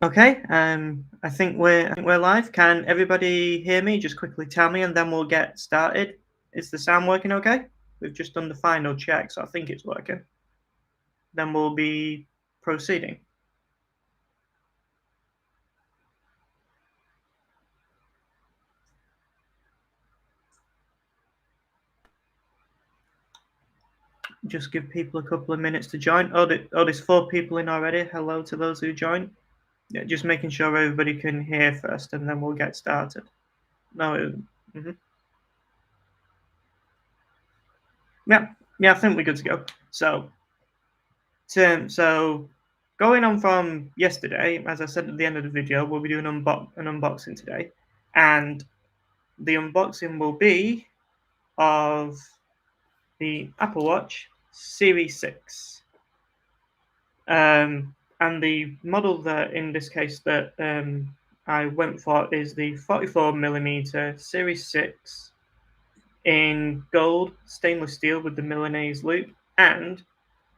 Okay, I think we're live. Can everybody hear me? Just quickly tell me, and then we'll get started. Is the sound working okay? We've just done the final check, so I think it's working. Then we'll be proceeding. Just give people a couple of minutes to join. Oh, there's 4 people in already. Hello to those who joined. Yeah, just making sure everybody can hear first, and then we'll get started. No, yeah, I think we're good to go. So, so going on from yesterday, as I said at the end of the video, we'll be doing an unboxing today, and the unboxing will be of the Apple Watch Series 6. And the model that, in this case, that I went for is the 44mm Series 6 in gold stainless steel with the Milanese loop, and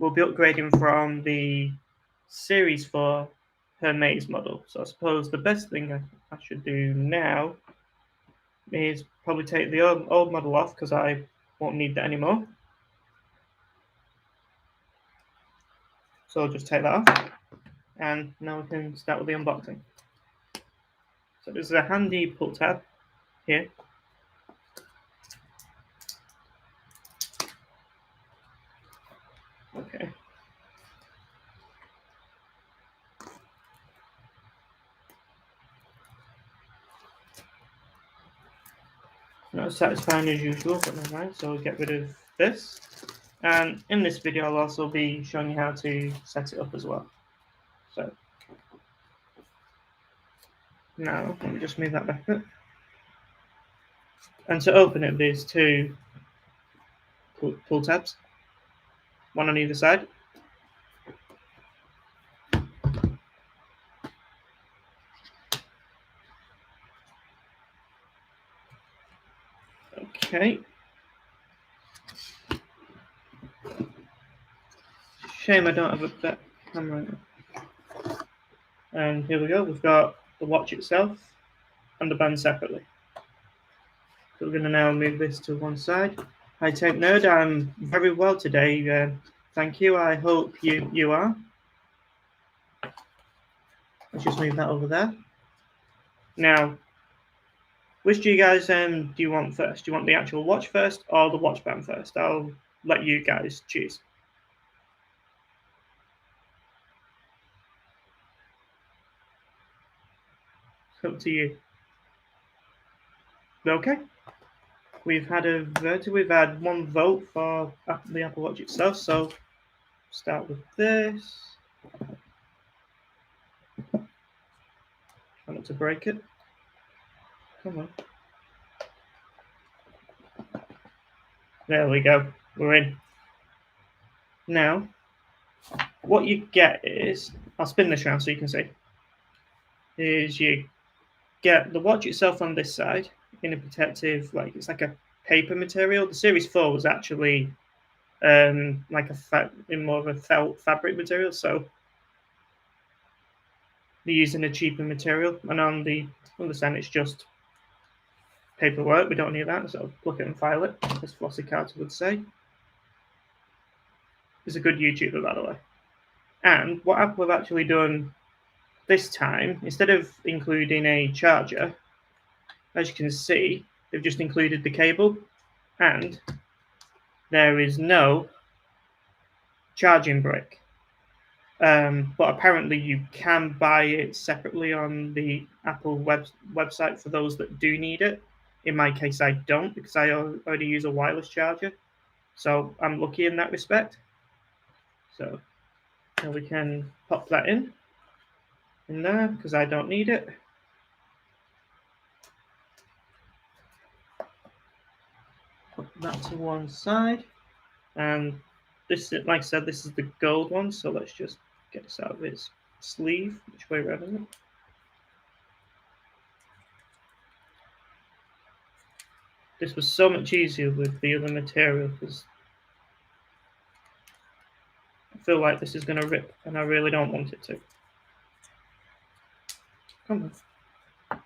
we'll be upgrading from the Series 4 Hermes model. So I suppose the best thing I should do now is probably take the old model off because I won't need that anymore. So I'll just take that off, and now we can start with the unboxing. So there's a handy pull tab here. Okay. Not as satisfying as usual, but never mind. So we'll get rid of this. And in this video, I'll also be showing you how to set it up as well. So now, let me just move that back up. And to open it, there's 2 pull tabs, one on either side. Okay. Shame I don't have a better camera. And here we go. We've got the watch itself and the band separately. So we're going to now move this to one side. Hi, Tape Nerd. I'm very well today. Thank you. I hope you are. Let's just move that over there. Now, which do you guys do you want first? Do you want the actual watch first or the watch band first? I'll let you guys choose. It's up to you. Okay. We've had we've had 1 vote for the Apple Watch itself, so start with this. Try not to break it. Come on. There we go. We're in. Now, what you get is, I'll spin this around so you can see, is you get the watch itself on this side in a protective, like it's like a paper material. The Series 4 was actually like in more of a felt fabric material, so they're using a cheaper material. And on the side, it's just paperwork. We don't need that, so pluck it and file it, as Flossie Carter would say. He's a good YouTuber, by the way. And what Apple have actually done this time, instead of including a charger, as you can see, they've just included the cable, and there is no charging brick. But apparently you can buy it separately on the Apple website for those that do need it. In my case, I don't, because I already use a wireless charger. So I'm lucky in that respect. So now we can pop that in there, because I don't need it. Put that to one side. And this, like I said, this is the gold one. So let's just get this out of its sleeve. Which way around is it? This was so much easier with the other material, because I feel like this is going to rip, and I really don't want it to. Come on.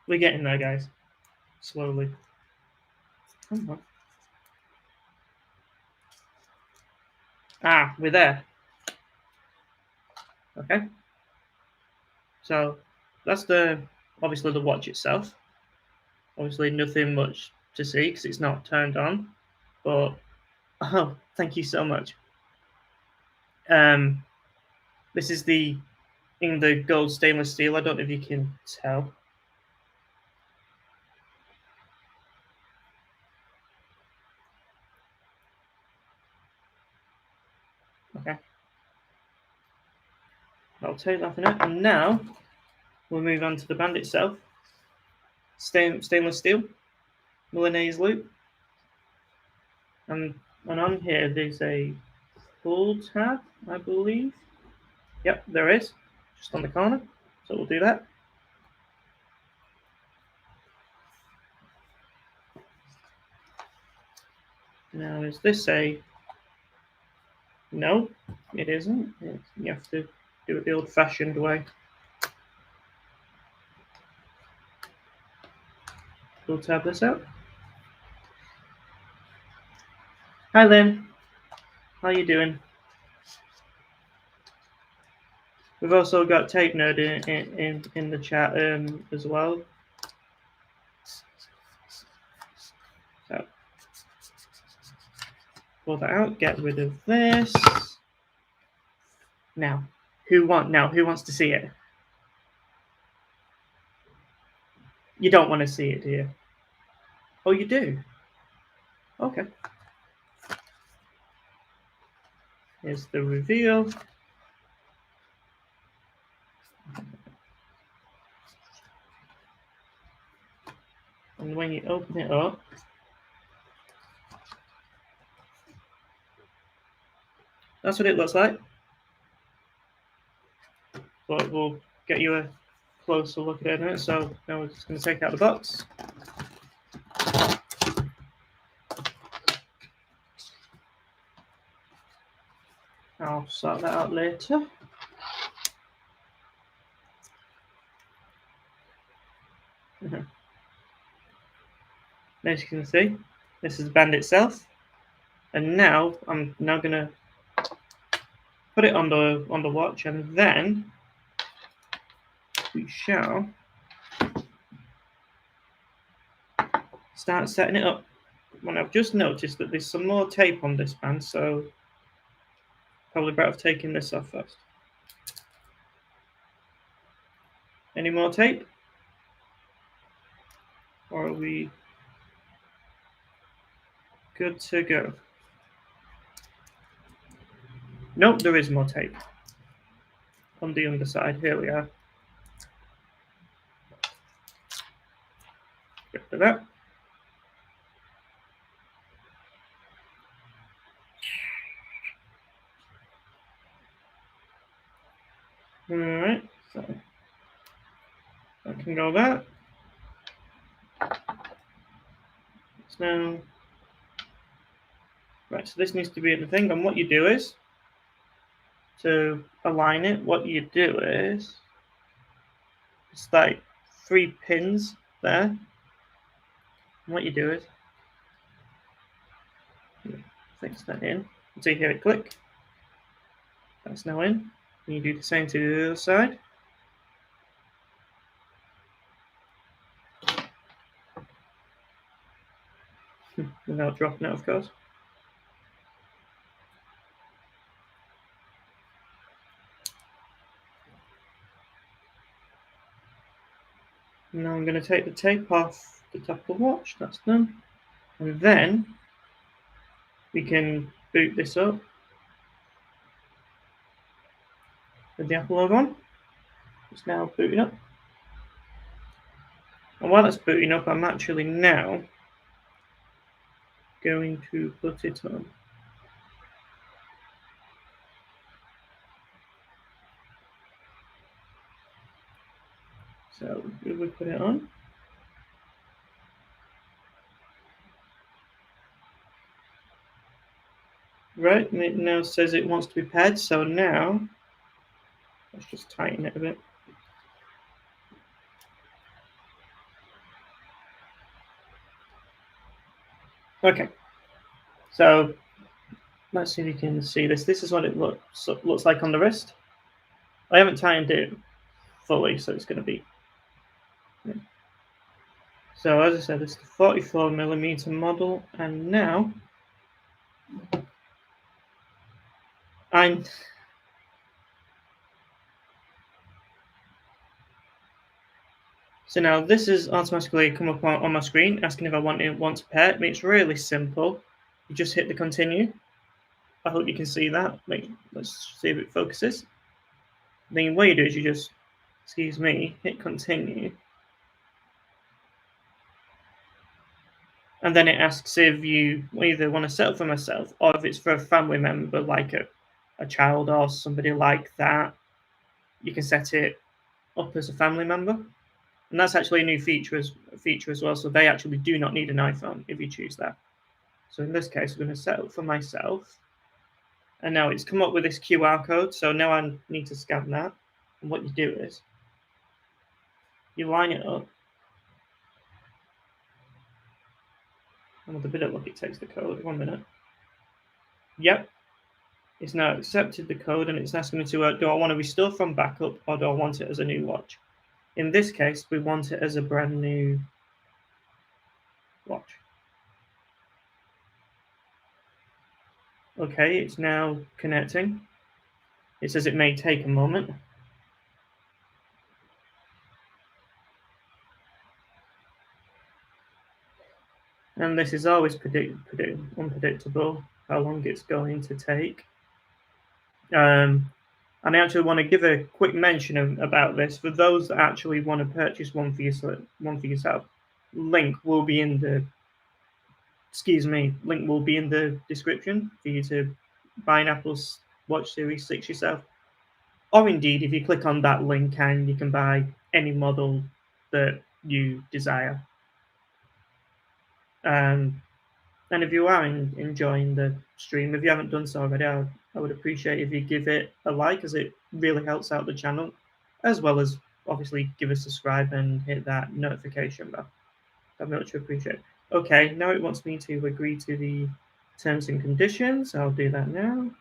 We're getting there, guys. Slowly. Come on. Ah, we're there. Okay. So that's obviously the watch itself. Obviously nothing much to see because it's not turned on. But oh, thank you so much. This is in the gold stainless steel. I don't know if you can tell. Okay. I'll take that for now. And now we'll move on to the band itself. Stainless steel, Milanese loop. And on here there's a pull tab, I believe. Yep, there is. Just on the corner. So we'll do that. Now, is this a... No, it isn't. You have to do it the old-fashioned way. We'll tab this out. Hi, Lynn. How you doing? We've also got Tape Nerd in the chat as well. So, pull that out. Get rid of this. Now, who wants to see it? You don't want to see it, do you? Oh, you do? Okay. Here's the reveal. And when you open it up, that's what it looks like. But we'll get you a closer look at it in a minute. So now we're just going to take out the box. I'll sort that out later. As you can see, this is the band itself. And now I'm going to put it on the watch, and then we shall start setting it up. And I've just noticed that there's some more tape on this band, so probably better taking this off first. Any more tape? Or are we good to go? Nope, there is more tape on the underside. Here we are. Get rid of that. Alright, so that can go there. So now, right, so this needs to be in the thing, and what you do is, to align it, what you do is, it's like 3 pins there. And what you do is, fix that in. So you hear it click. That's now in. And you do the same to the other side. Without dropping it, of course. Now I'm going to take the tape off the top of the watch. That's done. And then we can boot this up with the Apple logo on. It's now booting up. And while it's booting up, I'm actually now going to put it on. So if we put it on, Right, and it now says it wants to be paired, so now let's just tighten it a bit. Okay, so let's see if you can see this. This is what it looks like on the wrist. I haven't tightened it fully, so it's going to be. Yeah. So as I said, it's the 44mm model, and now I'm. So now this is automatically come up on my screen asking if I want to pair. It's really simple. You just hit the continue. I hope you can see that. Let's see if it focuses. Then what you do is you just, excuse me, hit continue. And then it asks if you either want to set up for myself or if it's for a family member like a child or somebody like that. You can set it up as a family member. And that's actually a new feature as well. So they actually do not need an iPhone if you choose that. So in this case, we're going to set up for myself. And now it's come up with this QR code. So now I need to scan that. And what you do is you line it up. And with a bit of luck, it takes the code. 1 minute. Yep. It's now accepted the code and it's asking me to, do I want to restore from backup or do I want it as a new watch? In this case, we want it as a brand new watch. Okay, it's now connecting. It says it may take a moment. And this is always unpredictable, how long it's going to take. And I actually want to give a quick mention about this for those that actually want to purchase one for yourself. Link will be in the description for you to buy an Apple Watch Series 6 yourself. Or indeed, if you click on that link and you can buy any model that you desire. And if you are enjoying the stream, if you haven't done so already, I would appreciate if you give it a like, as it really helps out the channel, as well as obviously give a subscribe and hit that notification bell. I'd much appreciate. Okay, now it wants me to agree to the terms and conditions. I'll do that now.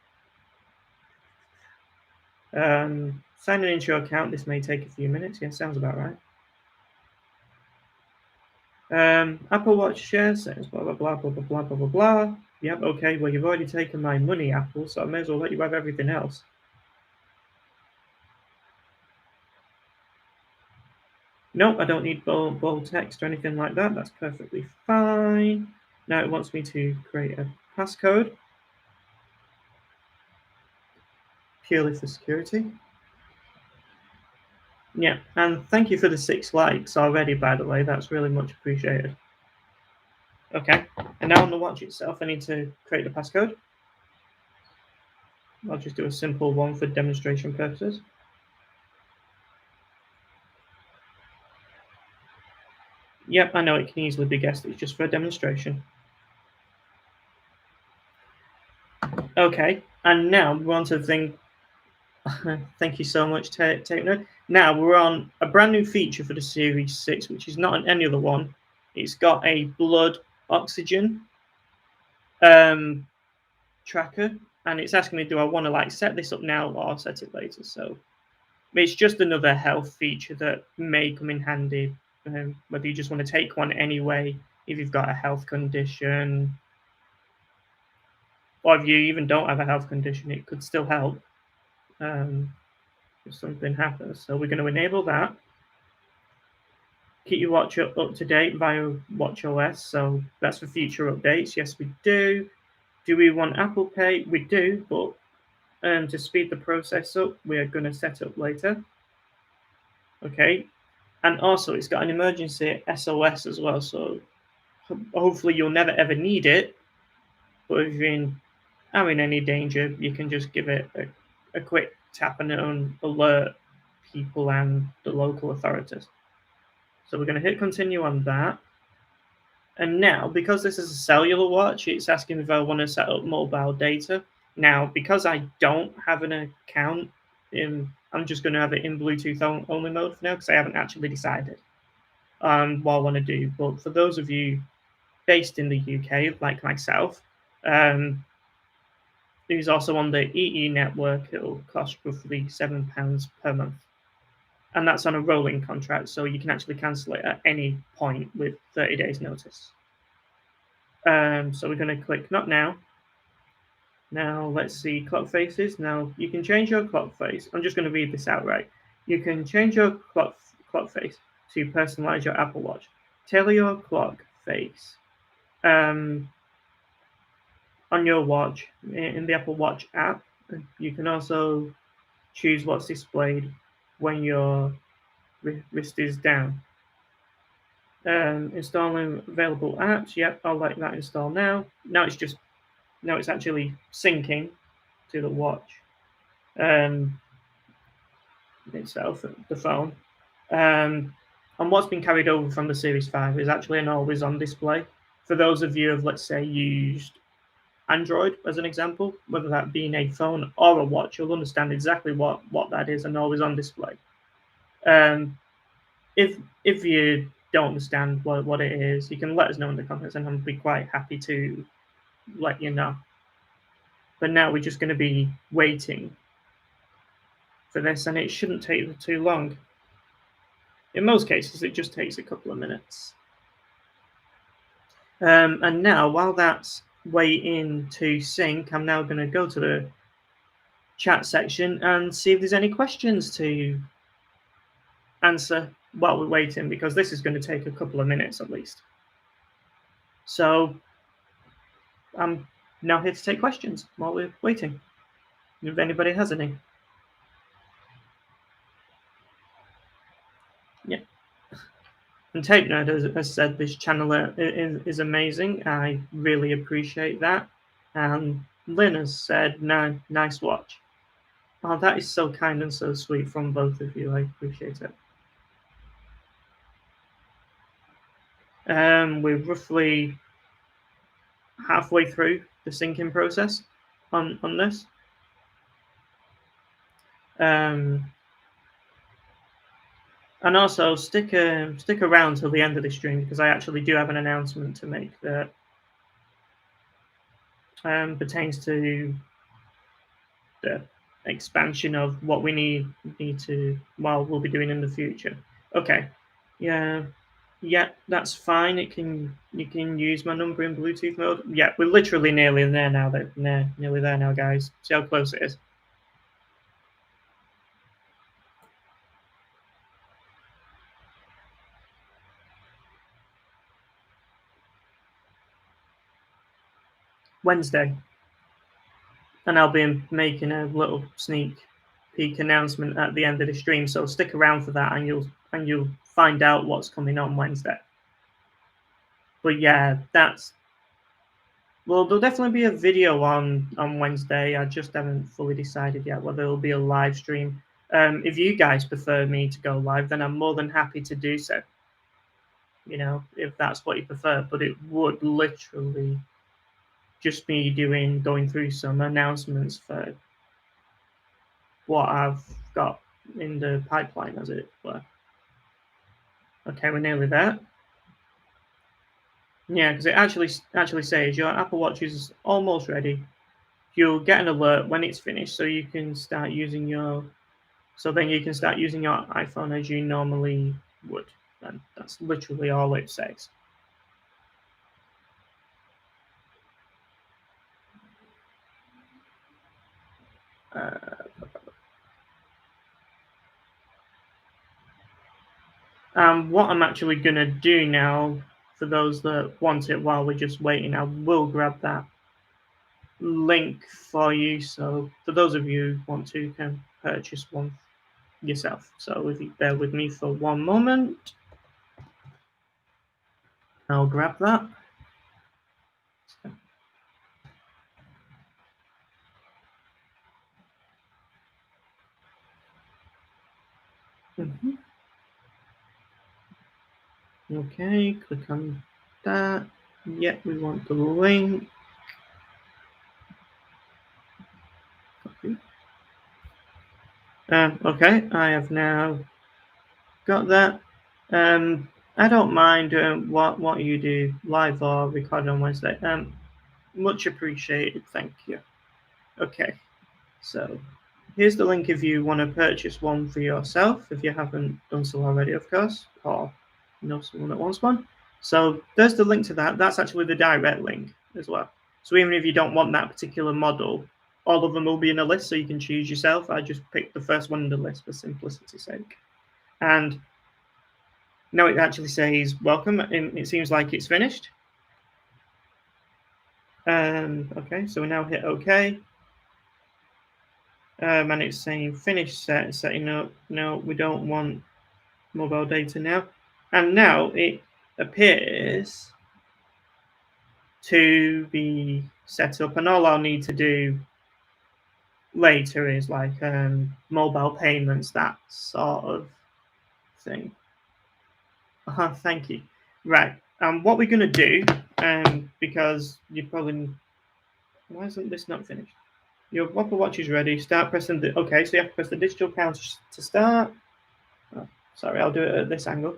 Signing into your account. This may take a few minutes. Yeah, sounds about right. Apple Watch shares, blah, blah, blah, blah, blah, blah, blah, blah, blah. Yep, okay, well, you've already taken my money, Apple, so I may as well let you have everything else. Nope, I don't need bold text or anything like that. That's perfectly fine. Now it wants me to create a passcode, purely for security. Yeah, and thank you for the 6 likes already, by the way. That's really much appreciated. Okay, and now on the watch itself, I need to create the passcode. I'll just do a simple one for demonstration purposes. Yep, I know it can easily be guessed. It's just for a demonstration. Okay, and now we're on to the thing. Thank you so much, Take Note. Now we're on a brand new feature for the Series 6, which is not on any other one. It's got a blood oxygen tracker, and it's asking me, do I want to set this up now or set it later? So it's just another health feature that may come in handy, whether you just want to take one anyway, if you've got a health condition, or if you even don't have a health condition, it could still help if something happens. So we're going to enable that. Keep your watch up to date via watchOS. So that's for future updates. Yes, we do. Do we want Apple Pay? We do, but to speed the process up, we are going to set up later. Okay. And also, it's got an emergency SOS as well. So hopefully you'll never ever need it. But if you're in any danger, you can just give it a quick tap and it'll alert people and the local authorities. So we're going to hit continue on that. And now, because this is a cellular watch, it's asking if I want to set up mobile data. Now, because I don't have an account, I'm just going to have it in Bluetooth only mode for now because I haven't actually decided what I want to do. But for those of you based in the UK, like myself, who's also on the EE network, it'll cost roughly £7 per month. And that's on a rolling contract, so you can actually cancel it at any point with 30 days notice. So we're going to click not now. Now let's see clock faces. Now you can change your clock face. I'm just going to read this outright. You can change your clock face to personalize your Apple Watch. Tailor your clock face on your watch in the Apple Watch app. You can also choose what's displayed when your wrist is down. Installing available apps. Yep, I'll let that install now. Now it's actually syncing to the watch itself, the phone. And what's been carried over from the Series 5 is actually an always-on display. For those of you who have, let's say, used Android as an example, whether that be in a phone or a watch, you'll understand exactly what that is, an always-on display. If you don't understand what it is, you can let us know in the comments, and I'll be quite happy to let you know. But now we're just going to be waiting for this, and it shouldn't take too long. In most cases, it just takes a couple of minutes. And now, while that's waiting to sync, I'm now going to go to the chat section and see if there's any questions to answer while we're waiting, because this is going to take a couple of minutes at least. So I'm now here to take questions while we're waiting, if anybody has any. Yeah. And Tape Nerd has said this channel is amazing. I really appreciate that. And Lynn has said, nice watch. Oh, that is so kind and so sweet from both of you. I appreciate it. We're roughly halfway through the syncing process on this. And also stick around till the end of the stream, because I actually do have an announcement to make that pertains to the expansion of what we need to we'll be doing in the future. Okay, yeah, that's fine. You can use my number in Bluetooth mode. Yeah, we're literally nearly there now. Nearly there now, guys. See how close it is. Wednesday, and I'll be making a little sneak peek announcement at the end of the stream. So stick around for that, and you'll find out what's coming on Wednesday. But yeah, there'll definitely be a video on Wednesday. I just haven't fully decided yet whether it'll be a live stream. If you guys prefer me to go live, then I'm more than happy to do so. You know, if that's what you prefer, but it would literally just be going through some announcements for what I've got in the pipeline, as it were. Okay, we're nearly there. Yeah, because it actually says your Apple Watch is almost ready. You'll get an alert when it's finished, so you can start using your. So then you can start using your iPhone as you normally would. And that's literally all it says. What I'm actually going to do now, for those that want it while we're just waiting, I will grab that link for you. So for those of you who want to, can purchase one yourself. So if you bear with me for one moment, I'll grab that. Okay, click on that. Yeah, we want the link. Copy. Okay, I have now got that. I don't mind what you do, live or recorded on Wednesday. Much appreciated, thank you. Okay, so here's the link if you want to purchase one for yourself, if you haven't done so already, of course, or know someone that wants one. So there's the link to that. That's actually the direct link as well. So even if you don't want that particular model, all of them will be in a list, so you can choose yourself. I just picked the first one in the list for simplicity's sake. And now it actually says welcome, and it seems like it's finished. Okay, so we now hit OK. And it's saying finish setting up. No, we don't want mobile data now. And now it appears to be set up, and all I'll need to do later is like mobile payments, that sort of thing. Thank you. Right. What we're going to do, because you probably... Why isn't this not finished? Your Whopper Watch is ready. Start pressing the... Okay, so you have to press the digital counter to start. Oh, sorry, I'll do it at this angle.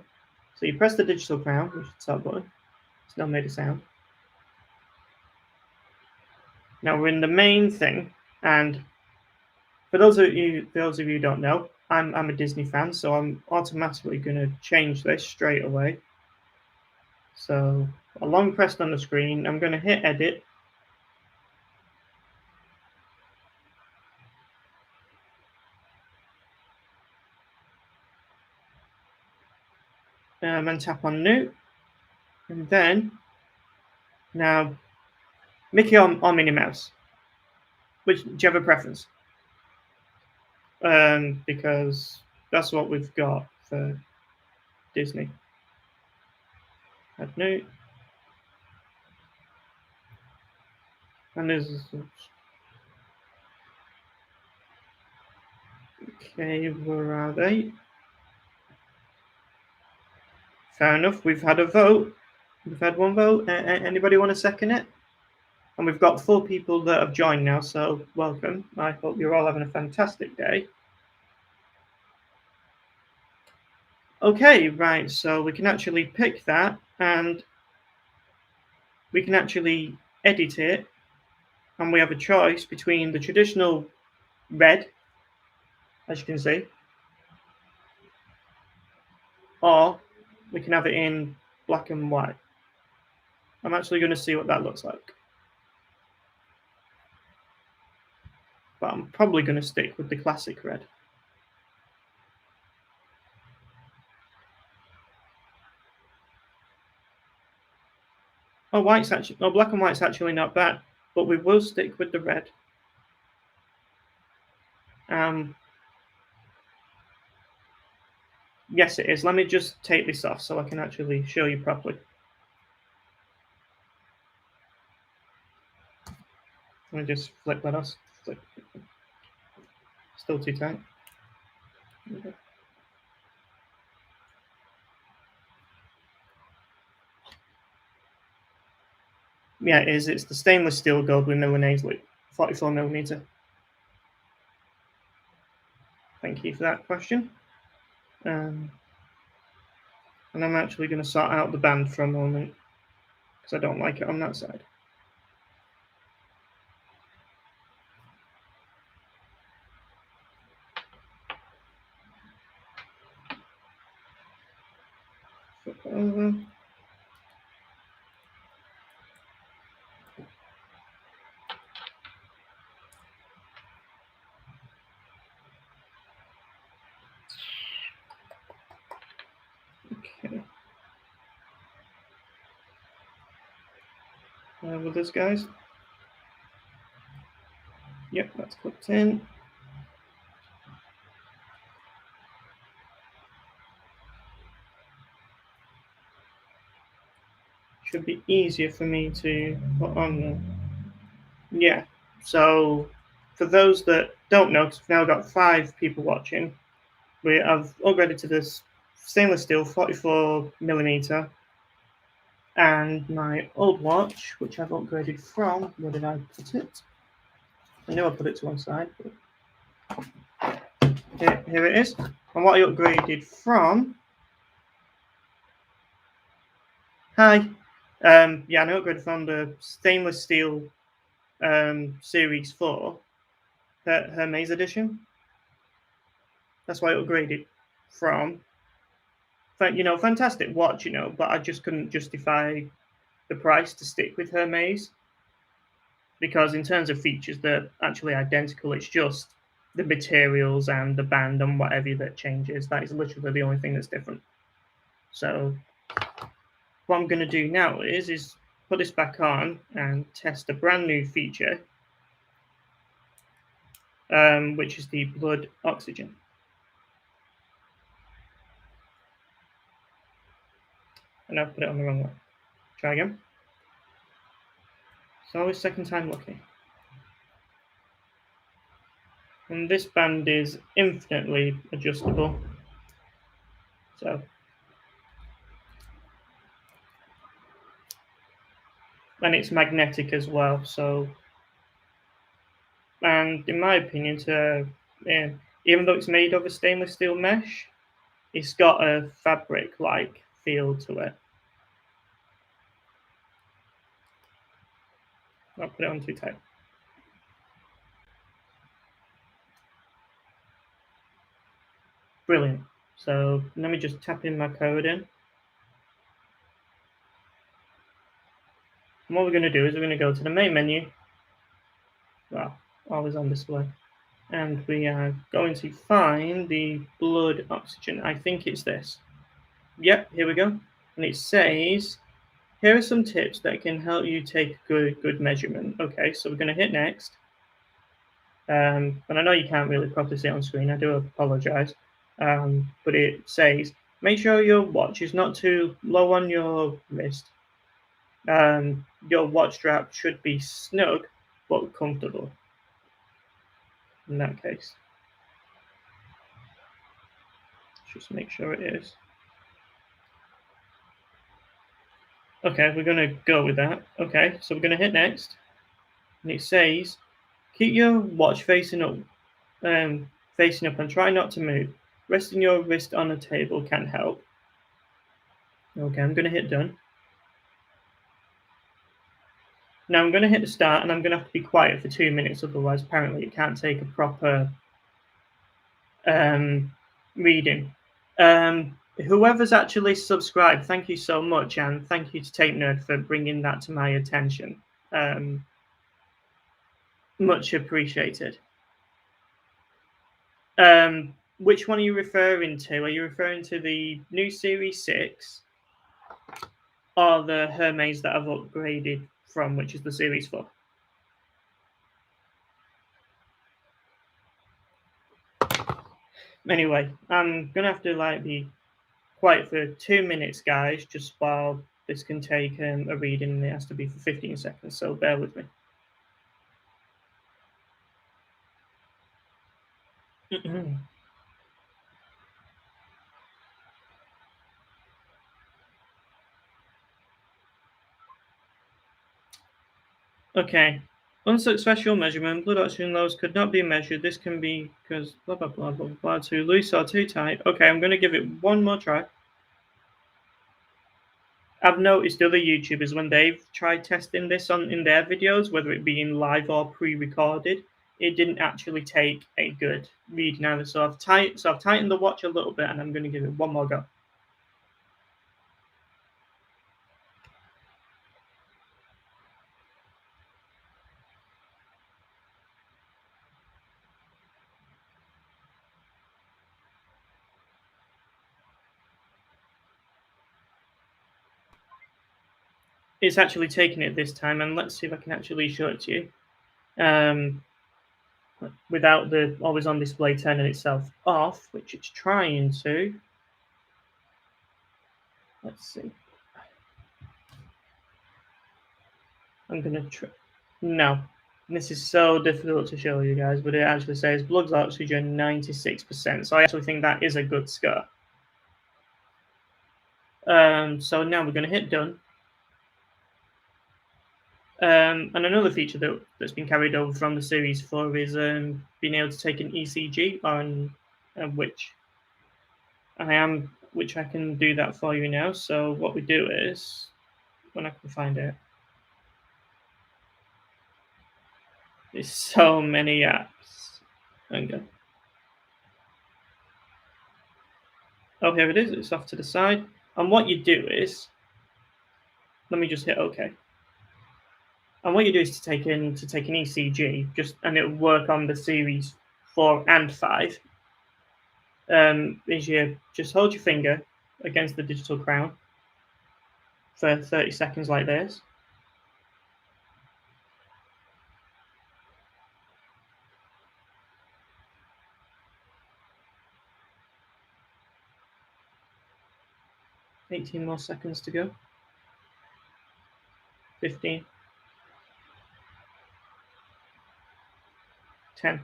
So you press the digital crown, which is the top button. It's not made a sound. Now we're in the main thing, and for those of you who don't know, I'm a Disney fan, so I'm automatically going to change this straight away. So a long pressed on the screen, I'm going to hit edit. And tap on new. And then, now, Mickey or Minnie Mouse? Do you have a preference? Because that's what we've got for Disney. Add new. And there's... Okay, where are they? Fair enough, we've had a vote. We've had one vote. Anybody want to second it? And we've got 4 people that have joined now, so welcome. I hope you're all having a fantastic day. Okay, right, so we can actually pick that and we can actually edit it, and we have a choice between the traditional red, as you can see, or we can have it in black and white. I'm actually going to see what that looks like. But I'm probably going to stick with the classic red. Oh, black and white's actually not bad, but we will stick with the red. Yes, it is. Let me just take this off so I can actually show you properly. Let me just flip that off. Still too tight. Okay. Yeah, it is. It's the stainless steel Goldwyn Milanese loop, 44mm. Thank you for that question. And I'm actually going to sort out the band for a moment because I don't like it on that side. Flip it over. Okay. With this, guys. Yep, that's clipped in. Should be easier for me to put on there. Yeah, so for those that don't know, because we've now got 5 people watching, I've upgraded to this stainless steel 44mm And my old watch, which I've upgraded from, where did I put it? I knew I put it to one side. But here it is. And what I upgraded from... Hi. Yeah, I upgraded from the stainless steel Series 4, Hermes edition. That's why I upgraded from. Fantastic watch, but I just couldn't justify the price to stick with Hermes, because in terms of features, they're actually identical. It's just the materials and the band and whatever that changes. That is literally the only thing that's different. So what I'm going to do now is put this back on and test a brand new feature, which is the blood oxygen. And I've put it on the wrong way. Try again. It's always second time lucky. And this band is infinitely adjustable. So, and it's magnetic as well. So, and in my opinion, even though it's made of a stainless steel mesh, it's got a fabric-like feel to it. I'll put it on too tight. Brilliant. So let me just tap in my code in. And what we're going to do is we're going to go to the main menu. Well, always on display. And we are going to find the blood oxygen. I think it's this. Yep, here we go. And it says, here are some tips that can help you take good measurement. Okay, so we're going to hit next. And I know you can't really properly see it on screen. I do apologize. But it says, make sure your watch is not too low on your wrist. Your watch strap should be snug but comfortable. In that case, just make sure it is. Okay, we're going to go with that. Okay, so we're going to hit next. And it says, keep your watch facing up and try not to move. Resting your wrist on a table can help. Okay, I'm going to hit done. Now I'm going to hit the start, and I'm going to have to be quiet for 2 minutes, otherwise apparently it can't take a proper reading. Whoever's actually subscribed, thank you so much, and thank you to Tape Nerd for bringing that to my attention. Much appreciated. Which one are you referring to? Are you referring to the new Series 6 or the Hermes that I've upgraded from, which is the Series 4? Anyway, I'm going to have to be quiet for 2 minutes, guys, just while this can take a reading, and it has to be for 15 seconds, so bear with me. Okay. Unsuccessful measurement. Blood oxygen levels could not be measured. This can be because blah, blah, blah, blah, blah, too loose or too tight. Okay, I'm going to give it one more try. I've noticed other YouTubers, when they've tried testing this in their videos, whether it be in live or pre-recorded, it didn't actually take a good reading either. So I've tightened the watch a little bit, and I'm going to give it one more go. It's actually taking it this time, and let's see if I can actually show it to you. Without the always on display turning itself off, which it's trying to. Let's see. I'm going to try. No. This is so difficult to show you guys, but it actually says blood oxygen 96%. So I actually think that is a good score. So now we're going to hit done. And another feature that's been carried over from the Series 4 is being able to take an ECG on which I can do that for you now. So what we do is, when I can find it, there's so many apps. Okay. Oh, here it is. It's off to the side. And what you do is, let me just hit OK. And what you do is to take an ECG, and it'll work on the Series 4 and 5. Is you just hold your finger against the digital crown for 30 seconds like this. $18 more seconds to go. 15. 10.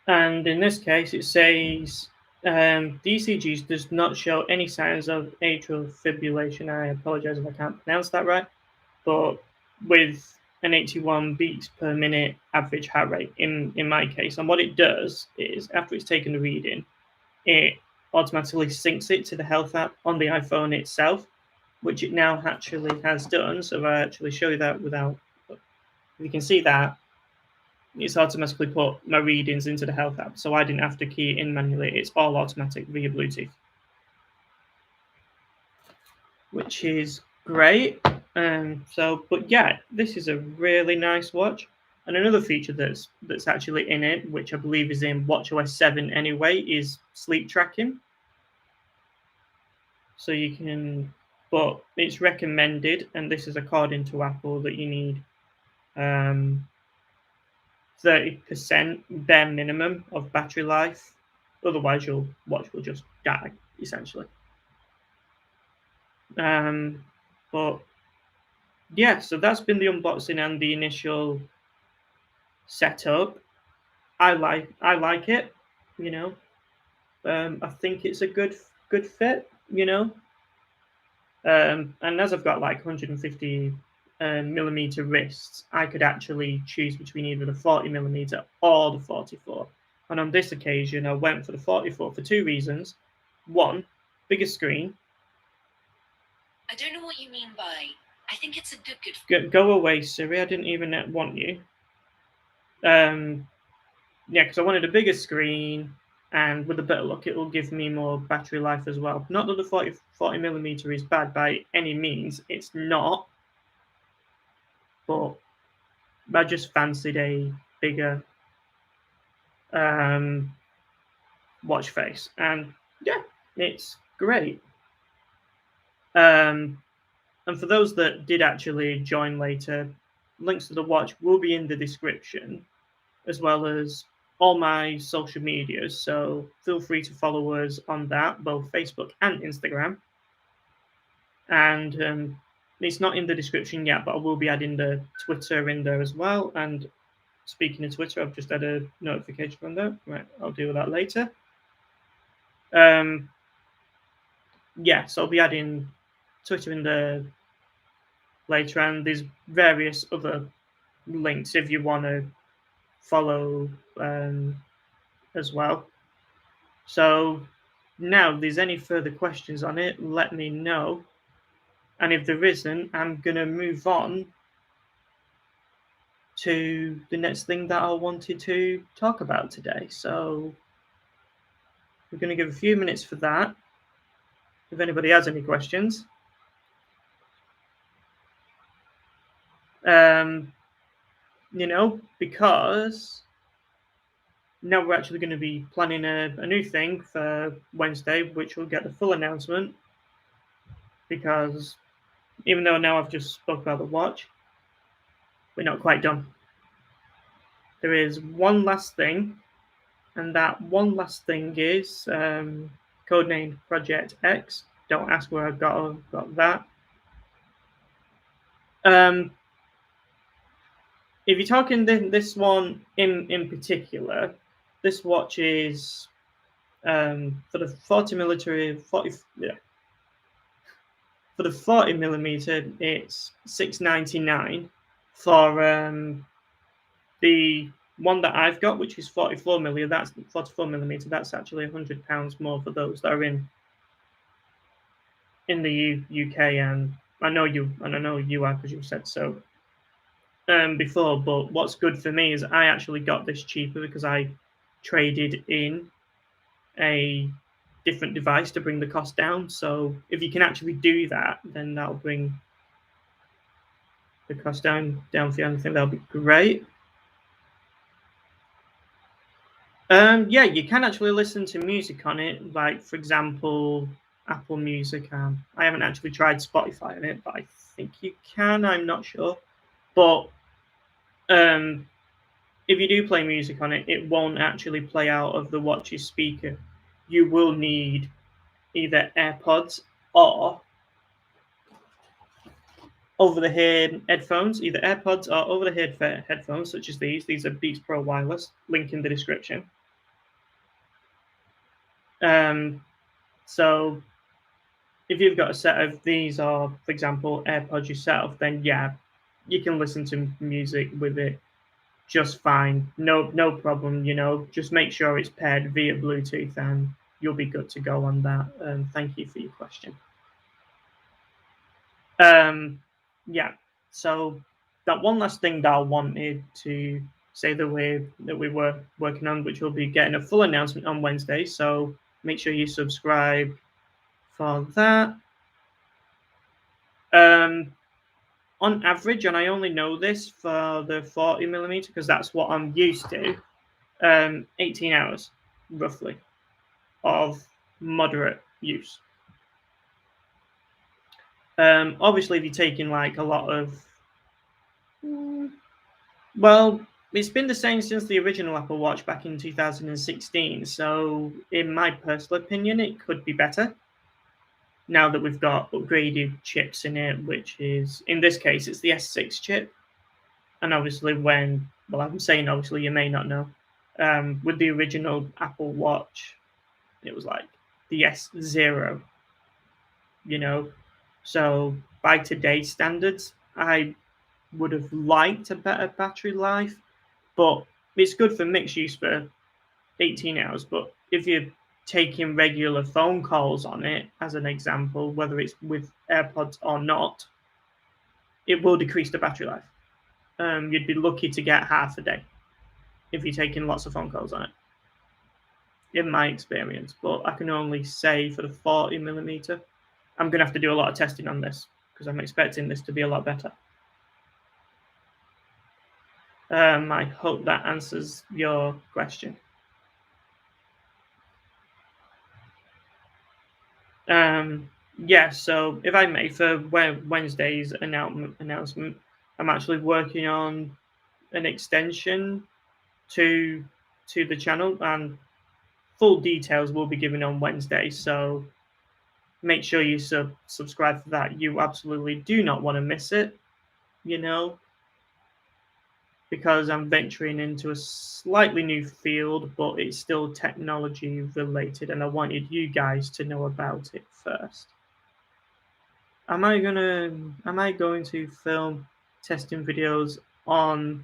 And in this case, it says the ECG does not show any signs of atrial fibrillation. I apologize if I can't pronounce that right, but with an 81 beats per minute average heart rate in my case. And what it does is, after it's taken the reading, it automatically syncs it to the health app on the iPhone itself, which it now actually has done. So if I actually show you that without, if you can see that, it's automatically put my readings into the health app. So I didn't have to key it in manually. It's all automatic via Bluetooth, which is great. But yeah, this is a really nice watch. And another feature that's actually in it, which I believe is in WatchOS 7 anyway, is sleep tracking. So you can, but it's recommended, and this is according to Apple, that you need 30% bare minimum of battery life. Otherwise, your watch will just die, essentially. But yeah, so that's been the unboxing and the initial setup. I like it, you know. I think it's a good fit, you know. And as I've got like 150 millimeter wrists, I could actually choose between either the 40 millimeter or the 44. And on this occasion, I went for the 44 for two reasons. One, bigger screen. I don't know what you mean by, I think it's a good. Go away, Siri. I didn't even want you. Yeah, because I wanted a bigger screen, and with a better look, it will give me more battery life as well. Not that the 40 millimeter is bad by any means. It's not. But I just fancied a bigger watch face, and yeah, it's great. And for those that did actually join later, links to the watch will be in the description, as well as all my social medias. So feel free to follow us on that, both Facebook and Instagram. And it's not in the description yet, but I will be adding the Twitter in there as well. And speaking of Twitter, I've just had a notification from that. Right, I'll deal with that later. Yeah, so I'll be adding Twitter in there later, and there's various other links if you want to follow as well. So now, if there's any further questions on it, let me know. And if there isn't, I'm going to move on to the next thing that I wanted to talk about today. So we're going to give a few minutes for that. If anybody has any questions. Because now we're actually going to be planning a new thing for Wednesday, which will get the full announcement. Because even though now I've just spoke about the watch, we're not quite done. There is one last thing, and that one last thing is codenamed Project X. Don't ask where I got that. if you're talking this one in particular, this watch is for the 40 military 40 yeah, for the 40 millimeter it's $699. For the one that I've got, which is 44 millimeter, that's actually £100 more for those that are in the UK, and I know you are because you said so before. But what's good for me is I actually got this cheaper because I traded in a different device to bring the cost down. So if you can actually do that, then that'll bring the cost down for you. I think that'll be great. Yeah, you can actually listen to music on it, like for example, Apple Music. I haven't actually tried Spotify on it, but I think you can. I'm not sure, but if you do play music on it, it won't actually play out of the watch's speaker. You will need either AirPods or over-the-head headphones, either AirPods or over-the-head headphones, such as these. These are Beats Pro Wireless. Link in the description. So if you've got a set of these or, for example, AirPods yourself, then yeah, you can listen to music with it just fine. No problem, just make sure it's paired via Bluetooth and you'll be good to go on that. Thank you for your question. Yeah, so that one last thing that I wanted to say that we were working on, which will be getting a full announcement on Wednesday. So make sure you subscribe for that. On average, and I only know this for the 40 millimeter because that's what I'm used to, 18 hours roughly of moderate use. Obviously, if you're taking like a lot of, well, it's been the same since the original Apple Watch back in 2016. So, in my personal opinion, it could be better now that we've got upgraded chips in it, which is, in this case, it's the S6 chip. And obviously, I'm saying obviously, you may not know, with the original Apple Watch, it was like the S0, So by today's standards, I would have liked a better battery life, but it's good for mixed use for 18 hours. But if you're taking regular phone calls on it, as an example, whether it's with AirPods or not, it will decrease the battery life. You'd be lucky to get half a day if you're taking lots of phone calls on it, in my experience. But I can only say for the 40 millimeter, I'm going to have to do a lot of testing on this because I'm expecting this to be a lot better. I hope that answers your question. Yeah, so if I may, for Wednesday's announcement, I'm actually working on an extension to the channel, and full details will be given on Wednesday. So make sure you subscribe for that. You absolutely do not want to miss it, because I'm venturing into a slightly new field, but it's still technology related, and I wanted you guys to know about it first. Am I going to film testing videos on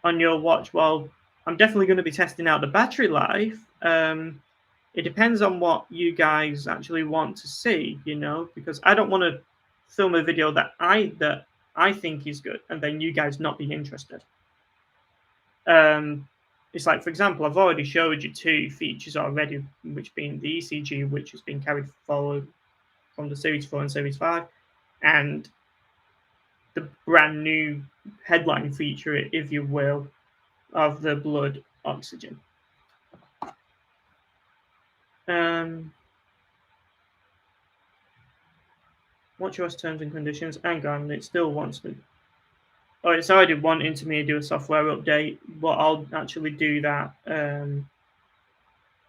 your watch? Well, I'm definitely going to be testing out the battery life. It depends on what you guys actually want to see, because I don't want to film a video that I think is good and then you guys not be interested. It's like, for example, I've already showed you two features already, which being the ECG, which has been carried forward from the Series 4 and Series 5, and the brand new headline feature, if you will, of the blood oxygen. WatchOS terms and conditions. Hang on, it still wants me. Oh, it's already wanting to me to do a software update, but I'll actually do that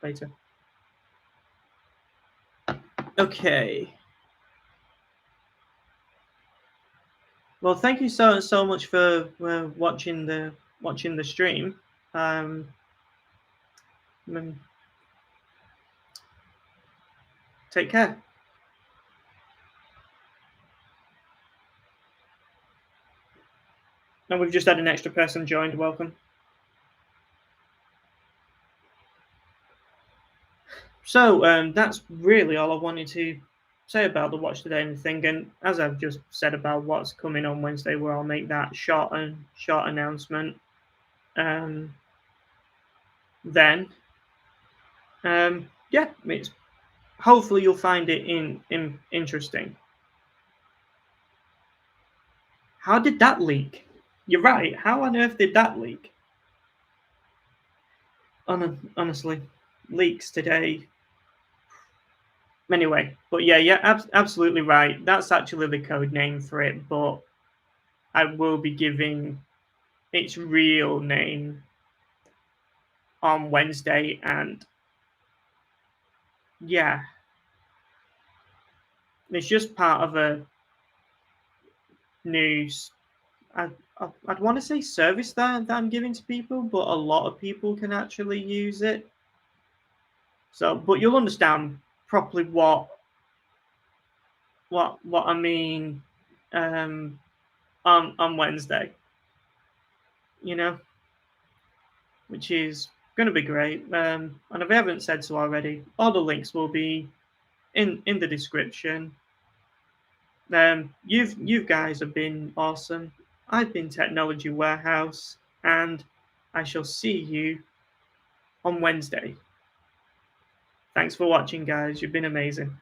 later. Okay. Well, thank you so much for watching the stream. Mm, take care. And we've just had an extra person joined. Welcome. So that's really all I wanted to say about the Watch Today thing. And as I've just said about what's coming on Wednesday, where I'll make that short announcement. Then, yeah, it's hopefully you'll find it in interesting. How did that leak? You're right. How on earth did that leak? Honestly, leaks today. Anyway, but yeah, absolutely right. That's actually the code name for it, but I will be giving its real name on Wednesday, and yeah, it's just part of a news. I'd want to say service that I'm giving to people, but a lot of people can actually use it. So, but you'll understand properly what I mean um, on Wednesday. You know, which is going to be great. And if I haven't said so already, all the links will be in the description. You guys have been awesome. I've been Technology Warehouse, and I shall see you on Wednesday. Thanks for watching, guys. You've been amazing.